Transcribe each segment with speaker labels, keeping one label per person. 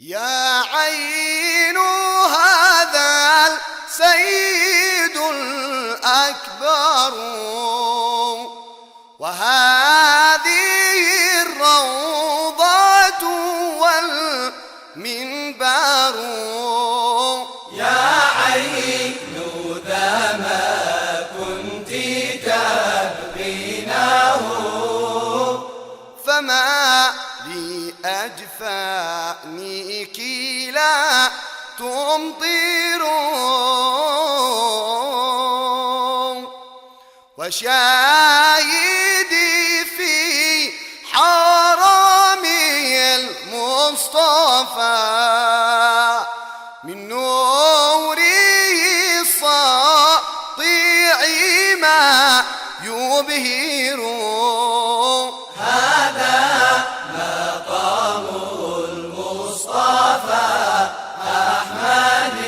Speaker 1: يا عين هذا السيد الأكبر وهذه الروضة والمنبر.
Speaker 2: يا عين ذا ما كنت تبغينه
Speaker 1: فما لي أجفانيك لا تمطر وشاهدي في حرمي المصطفى من نوره الساطع ما يبهر.
Speaker 2: هذا مقام المصطفى أحمد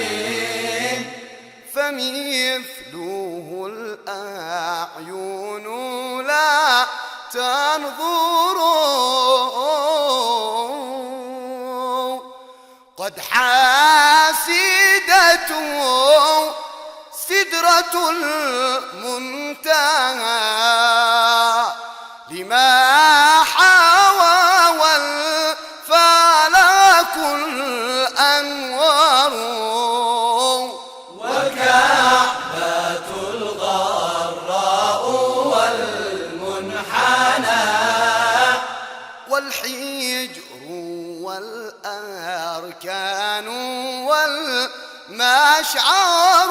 Speaker 1: فمثله الأعين لا تنظر قد حاسدته سدرة المنتهى لما حوى والفلك الأنوار.
Speaker 2: والكعبة الغراء والمنحنى
Speaker 1: والحجر والأركان والمشعر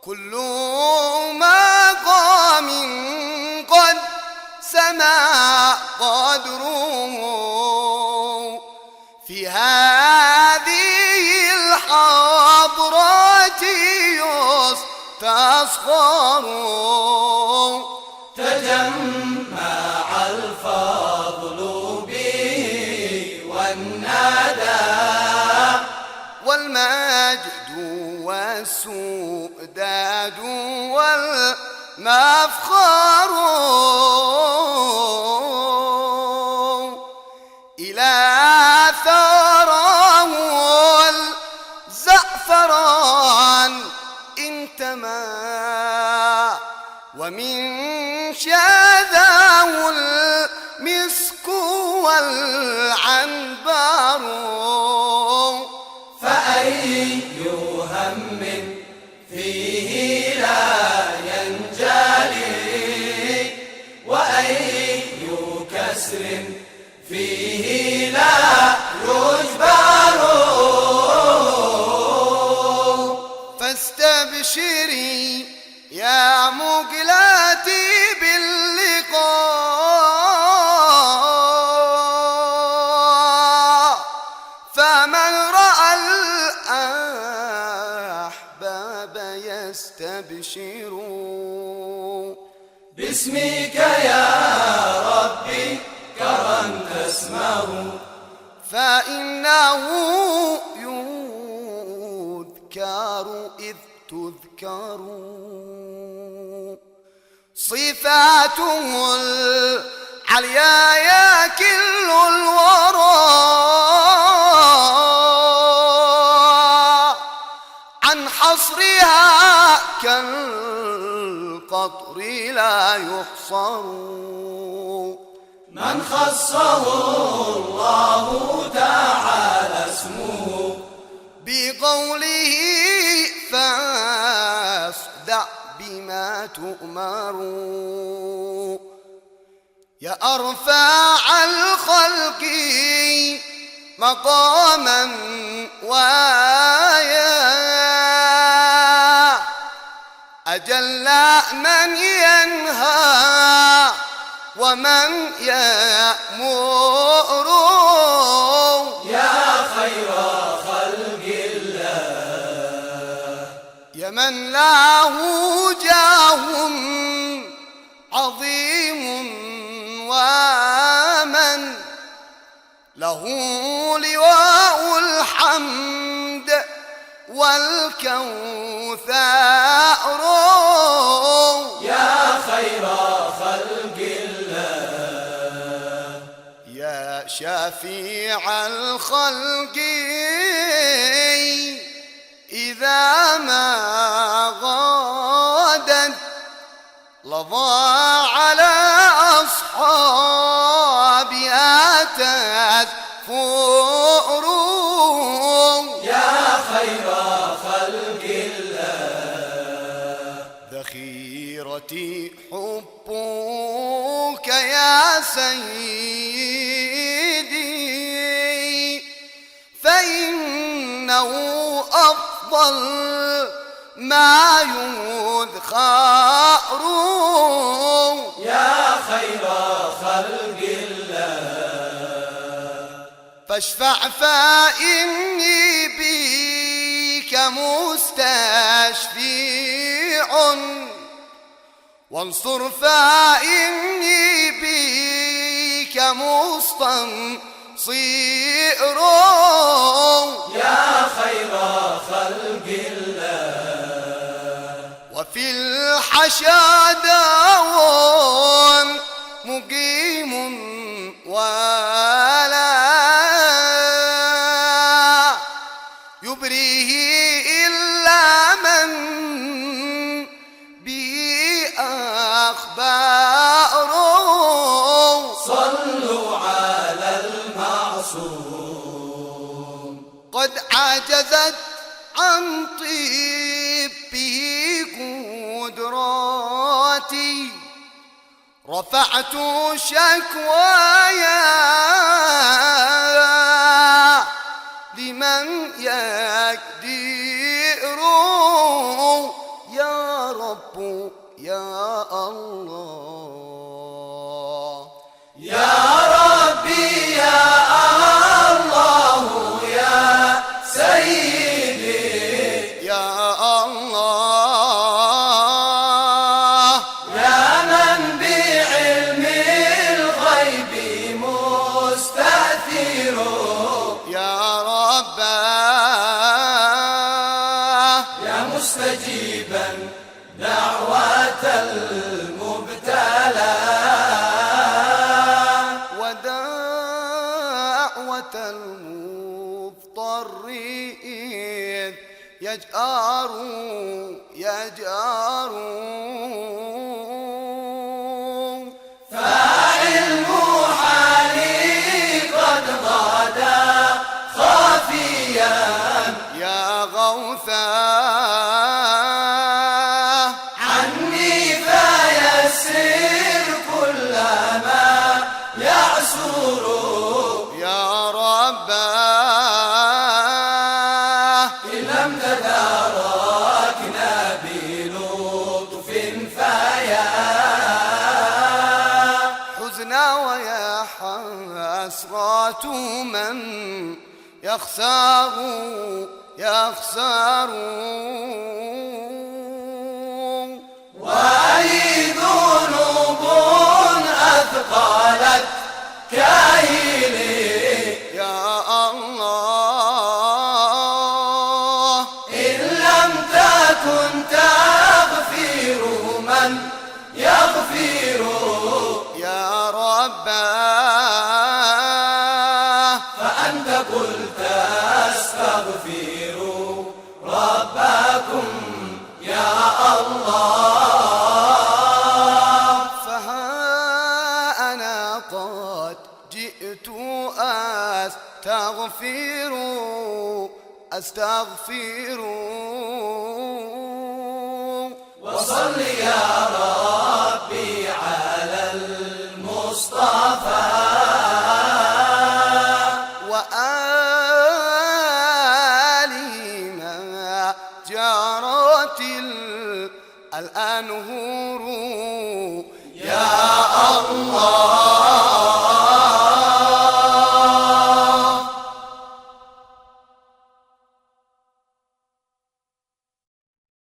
Speaker 1: كل مقام قد سما قدره في هذه الحضرة يستصغر.
Speaker 2: تجمع الفضل به والندى
Speaker 1: والمجد والسؤداد والمفخر إلى ثراه الزعفران انتمى ومن شذاه المسك والعنبر.
Speaker 2: فأي هم فيه لا ينجلي وأي كسر فيه لا يجبر.
Speaker 1: فاستبشري يا مقلتي باللقاء فمن رأى الأحباب يستبشر.
Speaker 2: باسمك يا ربي كرمت اسمه
Speaker 1: فإنه يذكر إذ تذكر صفاته العليا يكل الورى عن حصرها كالقطر لا يحصر.
Speaker 2: من خصه الله تعالى اسمه
Speaker 1: بقوله فاصدع بما تؤمر. يا أرفع الخلق مقاما ويا أجل من ينهى ومن يأمر.
Speaker 2: يا خير خلق الله
Speaker 1: يا من له جاه عظيم ومن له لواء الحمد والكوثر.
Speaker 2: يا خير خلق الله
Speaker 1: شفيع الخلق إذا ما غادت لظى على أصحابي أتت فؤر
Speaker 2: يا خير خلق الله
Speaker 1: ذخيرتي حبك يا سيدي فإنه أفضل ما يذخر
Speaker 2: يا خير خلق الله
Speaker 1: فاشفع فإني بك مستشفيع وانصر فإني بك مستنصير
Speaker 2: يا خير خلق الله
Speaker 1: وفي الحشا داء مقيم ولا يبريه إلا من به أخبار
Speaker 2: صلوا على المعصوم
Speaker 1: قد عجزت عن طيبه قدراتي رفعت شكوايا لمن يقدر يا رب يا الله
Speaker 2: يا ربي يا الله يا سيدي
Speaker 1: يا الله
Speaker 2: يا من بعلم الغيب مستأثر
Speaker 1: يا رب
Speaker 2: يا مستجيبا دعوة المبتلى
Speaker 1: ودعوة المضطر إذ يجأر
Speaker 2: فعلم حالي قد غدا خافيا
Speaker 1: يا غوثا
Speaker 2: عني فيسر كل ما يعسر
Speaker 1: يا رب
Speaker 2: إن لم تداركنا بلطف فيا
Speaker 1: حزنا ويا حسرات من يخسر
Speaker 2: وأي ذنوب أثقلت كاهلي
Speaker 1: يا الله
Speaker 2: إن لم تكن تغفر من يغفر
Speaker 1: يا رب
Speaker 2: فأنت قلت استغفروا ربكم يا الله
Speaker 1: فها أنا قد جئت أستغفر
Speaker 2: وصل يا ربي على المصطفى
Speaker 1: وآلي ما جرت الأنهار